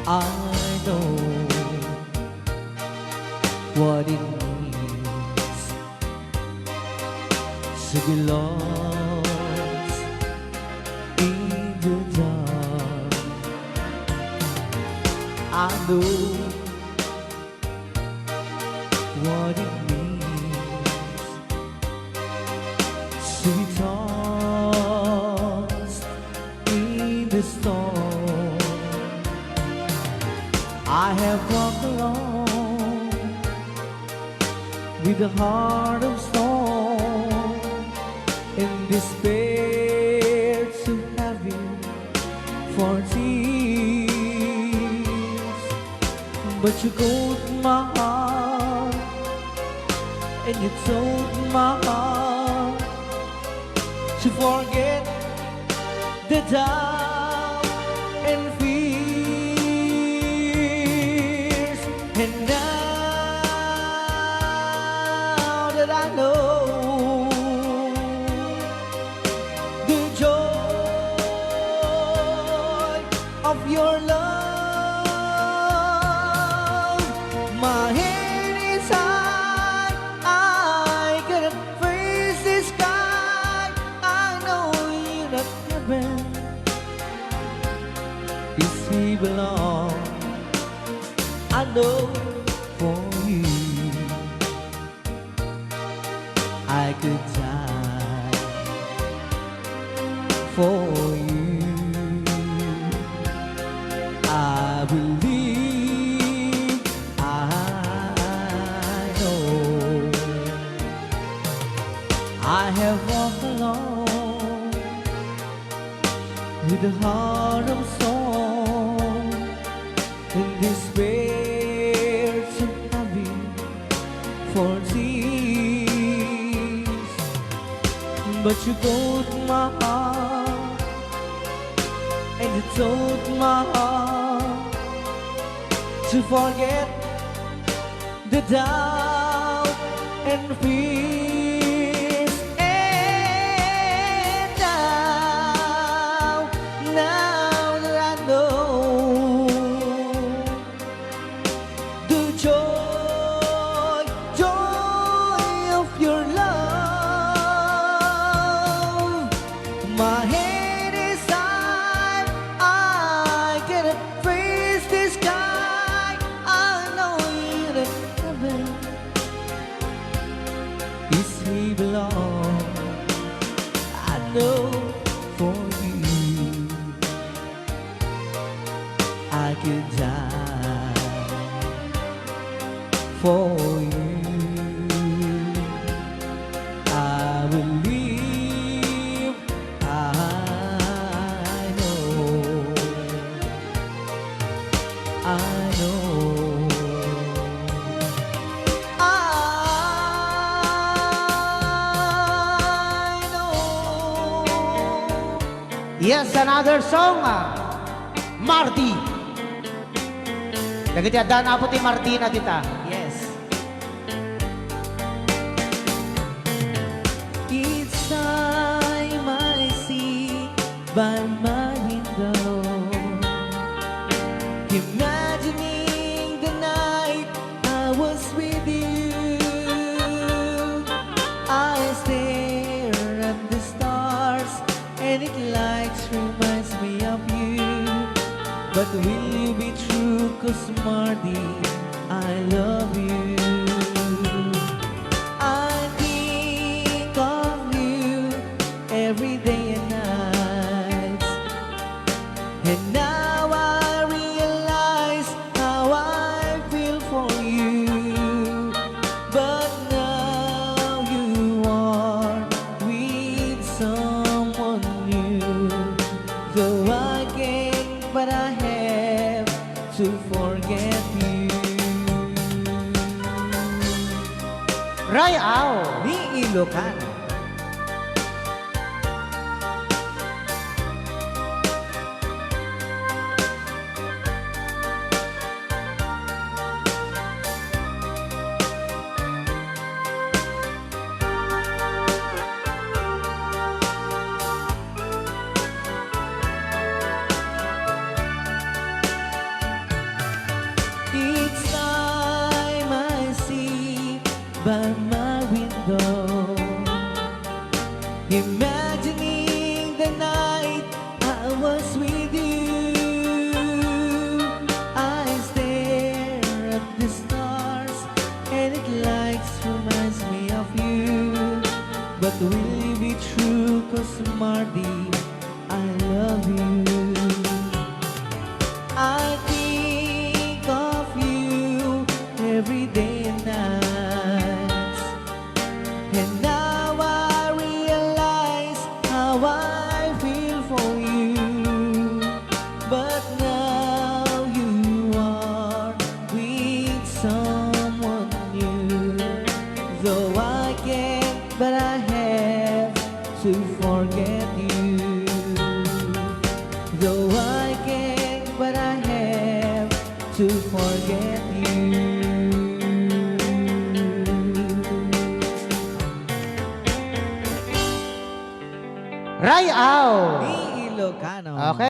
I know what it means to be lost in the dark. I know what it means to be tossed in the storm. I have walked along with a heart of stone, in despair too heavy for tears. But you caught my heart and you told my heart to forget the doubt and fears. And now that I know the joy of your love, my head is high, I cannot face the sky. I know you that heaven is we belong. I know for you I could die for you. I believe, I know. I have walked along with a heart of stone, in despair too heavy for tears. But you caught my heart and you told my heart to forget the doubt and fears. And now that I know the joy of your love, my head is high, I cannot face the sky. I know that heaven is we belong. I know for you I could die for you. I believe, I know, I know, I know. Yes, another song, Mardy. Nagitiada na po ti Mardy na dita. Yes. Each time I see by my window, imagining the night I was with you, I stare at the stars and it lights reminds me of you. But will you be true? 'Cause Mardy, I love you. I think of you every day and night, and now I realize how I feel for you. But now you are with someone new, though I can't, but I have to forget you. Rayao. Ni Ilocano. But will you be true? 'Cause Mardy, I love you. I think of you every day and night, and now I realize how I feel for you. But now you are with someone new. Though I can't, but I have to forget you. Though I can't, but I have to forget you. Ray Au. Ilocano. Okay.